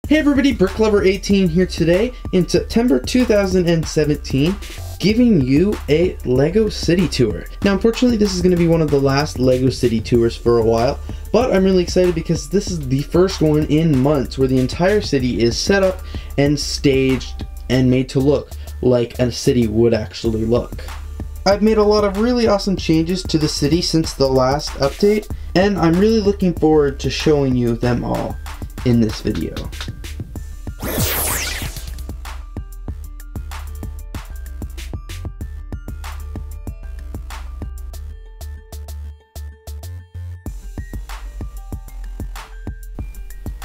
Hey everybody, BrickLover18 here today in September 2017, giving you a LEGO City tour. Now unfortunately this is going to be one of the last LEGO City tours for a while, but I'm really excited because this is the first one in months where the entire city is set up and staged and made to look like a city would actually look. I've made a lot of really awesome changes to the city since the last update, and I'm really looking forward to showing you them all in this video.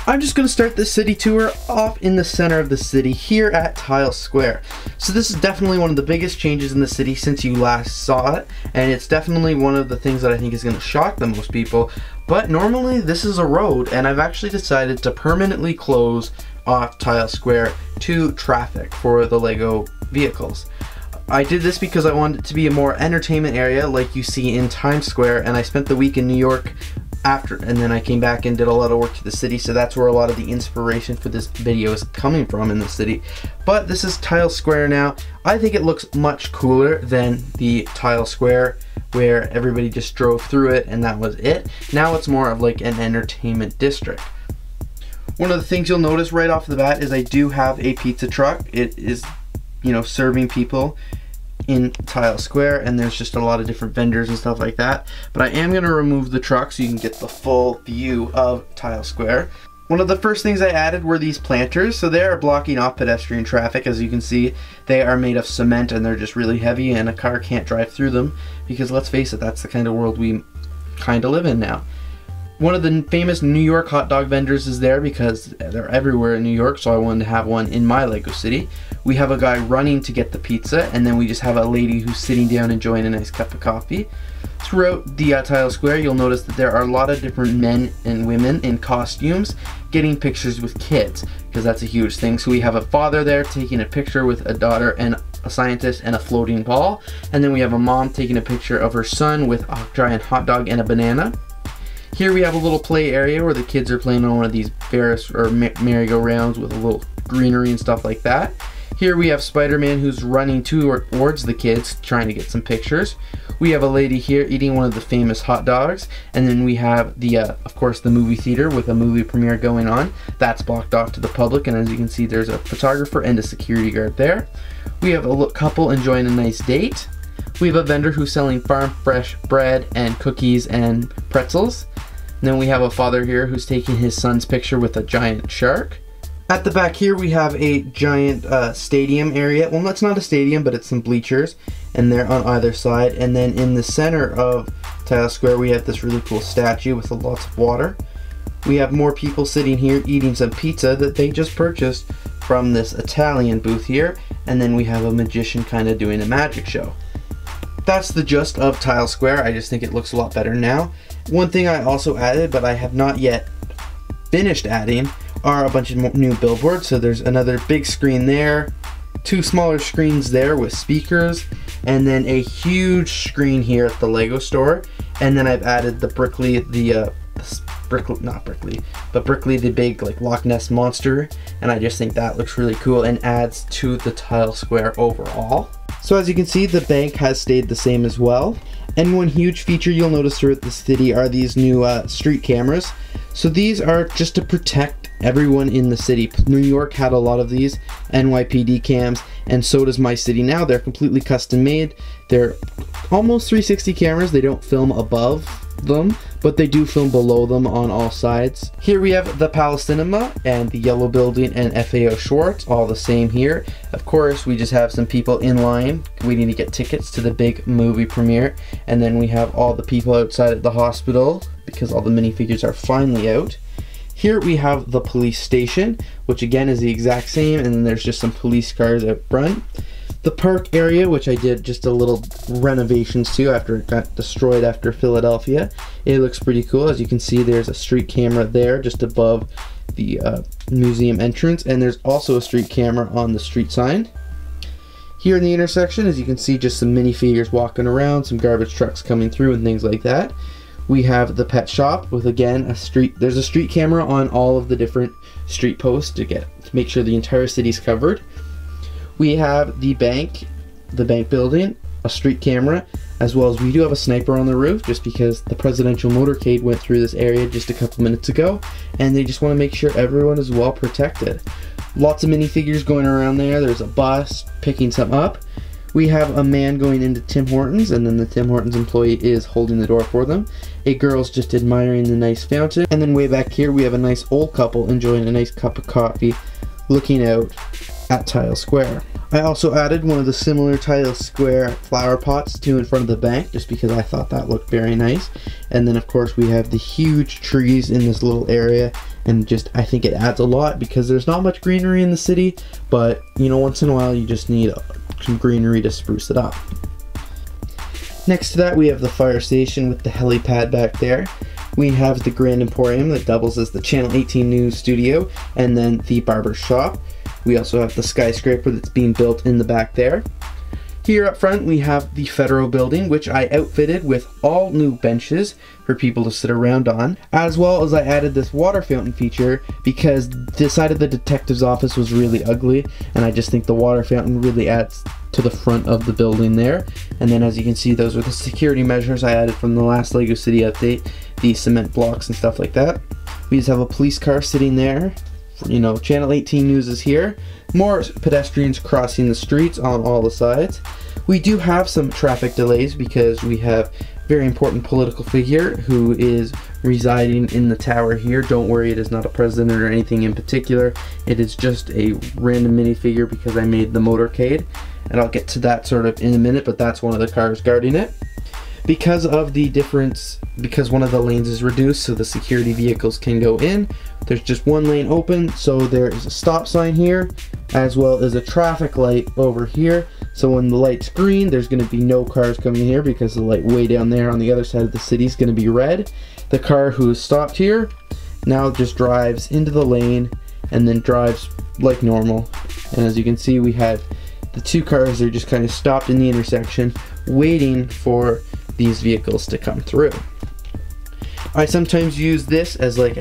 I'm just going to start this city tour off in the center of the city here at Tiles Square. So this is definitely one of the biggest changes in the city since you last saw it, and it's definitely one of the things that I think is going to shock the most people. But normally this is a road, and I've actually decided to permanently close off Tiles Square to traffic for the LEGO vehicles. I did this because I wanted it to be a more entertainment area like you see in Times Square, and I spent the week in New York after, and then I came back and did a lot of work to the city, so that's where a lot of the inspiration for this video is coming from in the city. But this is Tiles Square now. I think it looks much cooler than the Tiles Square where everybody just drove through it and that was it. Now it's more of like an entertainment district. One of the things you'll notice right off the bat is I do have a pizza truck. It is, you know, serving people in Tiles Square, and there's just a lot of different vendors and stuff like that. But I am going to remove the truck so you can get the full view of Tiles Square. One of the first things I added were these planters. So they are blocking off pedestrian traffic. As you can see, they are made of cement and they're just really heavy, and a car can't drive through them because, let's face it, that's the kind of world we kind of live in now. One of the famous New York hot dog vendors is there because they're everywhere in New York, so I wanted to have one in my LEGO City. We have a guy running to get the pizza, and then we just have a lady who's sitting down enjoying a nice cup of coffee. Throughout the Tiles Square, you'll notice that there are a lot of different men and women in costumes getting pictures with kids, because that's a huge thing. So we have a father there taking a picture with a daughter and a scientist and a floating ball, and then we have a mom taking a picture of her son with a giant hot dog and a banana. Here we have a little play area where the kids are playing on one of these Ferris or merry-go-rounds with a little greenery and stuff like that. Here we have Spider-Man who's running towards the kids trying to get some pictures. We have a lady here eating one of the famous hot dogs, and then we have the of course the movie theater with a movie premiere going on. That's blocked off to the public, and as you can see there's a photographer and a security guard there. We have a couple enjoying a nice date. We have a vendor who's selling farm fresh bread and cookies and pretzels. And then we have a father here who's taking his son's picture with a giant shark. At the back here we have a giant stadium area. Well, that's not a stadium, but it's some bleachers, and they're on either side. And then in the center of Tiles Square we have this really cool statue with lots of water. We have more people sitting here eating some pizza that they just purchased from this Italian booth here. And then we have a magician kind of doing a magic show. That's the gist of Tiles Square. I just think it looks a lot better now. One thing I also added, but I have not yet finished adding, are a bunch of new billboards. So there's another big screen there, two smaller screens there with speakers, and then a huge screen here at the LEGO store. And then I've added the Brickley, Brickley the big like Loch Ness monster, and I just think that looks really cool and adds to the Tiles Square overall. So as you can see, the bank has stayed the same as well. And one huge feature you'll notice throughout the city are these new street cameras. So these are just to protect everyone in the city. New York had a lot of these NYPD cams, and so does my city now. They're completely custom made. They're almost 360 cameras. They don't film above them, but they do film below them on all sides. Here we have the Palace Cinema and the Yellow Building and FAO Schwartz, all the same here. Of course, we just have some people in line waiting to get tickets to the big movie premiere, and then we have all the people outside at the hospital because all the minifigures are finally out. Here we have the police station, which again is the exact same, and then there's just some police cars out front. The park area, which I did just a little renovations to after it got destroyed after Philadelphia. It looks pretty cool. As you can see, there's a street camera there just above the museum entrance, and there's also a street camera on the street sign. Here in the intersection, as you can see, just some minifigures walking around, some garbage trucks coming through and things like that. We have the pet shop with, again, there's a street camera on all of the different street posts to make sure the entire city's covered. We have the bank building, a street camera, as well as we do have a sniper on the roof, just because the presidential motorcade went through this area just a couple minutes ago, and they just want to make sure everyone is well protected. Lots of minifigures going around there. There's a bus picking some up. We have a man going into Tim Hortons, and then the Tim Hortons employee is holding the door for them. A girl's just admiring the nice fountain. And then way back here, we have a nice old couple enjoying a nice cup of coffee, looking out at Tiles Square. I also added one of the similar Tiles Square flower pots to in front of the bank, just because I thought that looked very nice. And then of course we have the huge trees in this little area, and I think it adds a lot because there's not much greenery in the city, but you know, once in a while you just need some greenery to spruce it up. Next to that, we have the fire station with the helipad back there. We have the Grand Emporium that doubles as the Channel 18 News studio, and then the barber shop. We also have the skyscraper that's being built in the back there. Here up front we have the Federal Building, which I outfitted with all new benches for people to sit around on, as well as I added this water fountain feature because the side of the detective's office was really ugly, and I just think the water fountain really adds to the front of the building there. And then as you can see, those are the security measures I added from the last LEGO City update, the cement blocks and stuff like that. We just have a police car sitting there. You know, Channel 18 News is here. More pedestrians crossing the streets on all the sides. We do have some traffic delays because we have a very important political figure who is residing in the tower here. Don't worry, it is not a president or anything in particular. It is just a random minifigure because I made the motorcade, and I'll get to that sort of in a minute, but that's one of the cars guarding it. Because of the difference, because one of the lanes is reduced so the security vehicles can go in, there's just one lane open, so there is a stop sign here, as well as a traffic light over here. So when the light's green, there's going to be no cars coming here because the light way down there on the other side of the city is going to be red. The car who is stopped here now just drives into the lane and then drives like normal. And as you can see, we have the two cars that are just kind of stopped in the intersection waiting for these vehicles to come through. I sometimes use this as like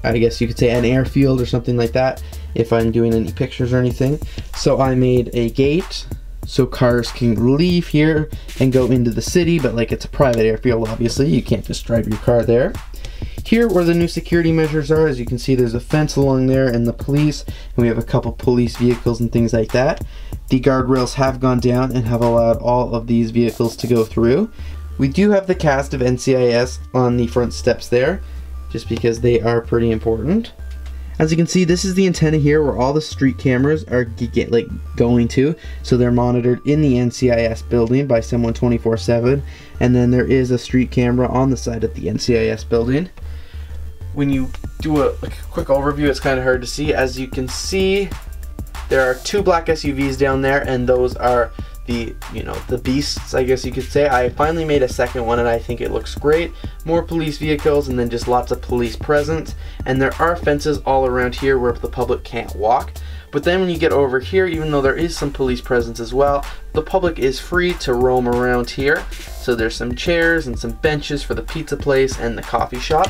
I guess you could say an airfield or something like that if I'm doing any pictures or anything. So I made a gate so cars can leave here and go into the city, but like it's a private airfield, obviously you can't just drive your car there. Here where the new security measures are, as you can see, there's a fence along there and the police, and we have a couple police vehicles and things like that. The guardrails have gone down and have allowed all of these vehicles to go through. We do have the cast of NCIS on the front steps there, just because they are pretty important. As you can see, this is the antenna here where all the street cameras are going to, so they're monitored in the NCIS building by someone 24/7, and then there is a street camera on the side of the NCIS building. When you do a quick overview, it's kind of hard to see. As you can see, there are two black SUVs down there, and those are the, you know, the beasts, I guess you could say. I finally made a second one and I think it looks great. More police vehicles and then just lots of police presence. And there are fences all around here where the public can't walk. But then when you get over here, even though there is some police presence as well, the public is free to roam around here. So there's some chairs and some benches for the pizza place and the coffee shop.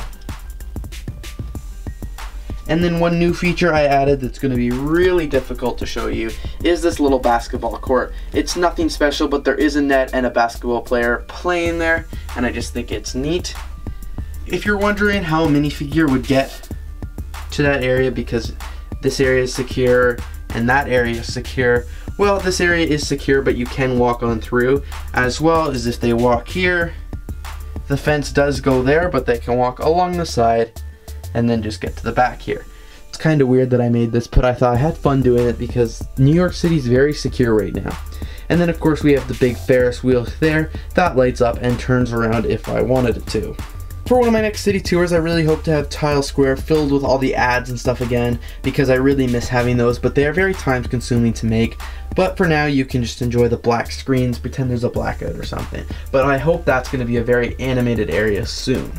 And then one new feature I added that's going to be really difficult to show you is this little basketball court. It's nothing special, but there is a net and a basketball player playing there, and I just think it's neat. If you're wondering how a minifigure would get to that area because this area is secure and that area is secure, well, this area is secure, but you can walk on through, as well as if they walk here, the fence does go there, but they can walk along the side and then just get to the back here. It's kind of weird that I made this, but I thought I had fun doing it because New York City is very secure right now. And then of course we have the big Ferris wheel there that lights up and turns around if I wanted it to. For one of my next city tours, I really hope to have Tiles Square filled with all the ads and stuff again, because I really miss having those, but they are very time consuming to make. But for now, you can just enjoy the black screens, pretend there's a blackout or something. But I hope that's going to be a very animated area soon.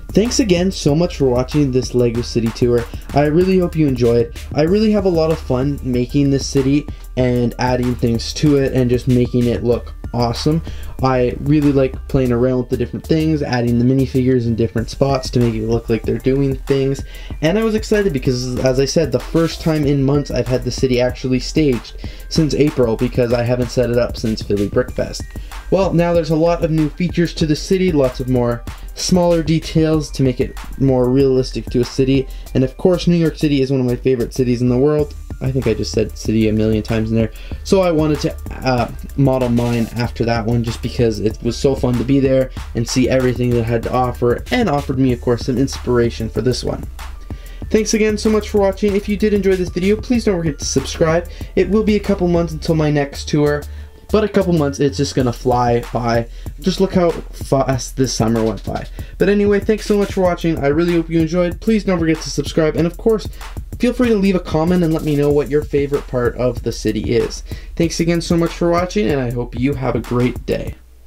Thanks again so much for watching this LEGO City tour. I really hope you enjoyed. I really have a lot of fun making this city and adding things to it and just making it look awesome. I really like playing around with the different things, adding the minifigures in different spots to make it look like they're doing things. And I was excited because, as I said, the first time in months I've had the city actually staged since April, because I haven't set it up since Philly Brickfest. Well, now there's a lot of new features to the city, lots of more smaller details to make it more realistic to a city. And of course, New York City is one of my favorite cities in the world. I think I just said city a million times in there. So I wanted to model mine after that one, just because it was so fun to be there and see everything that it had to offer, and offered me, of course, some inspiration for this one. Thanks again so much for watching. If you did enjoy this video, please don't forget to subscribe. It will be a couple months until my next tour, but a couple months, it's just gonna fly by. Just look how fast this summer went by. But anyway, thanks so much for watching. I really hope you enjoyed. Please don't forget to subscribe, and of course, feel free to leave a comment and let me know what your favorite part of the city is. Thanks again so much for watching, and I hope you have a great day.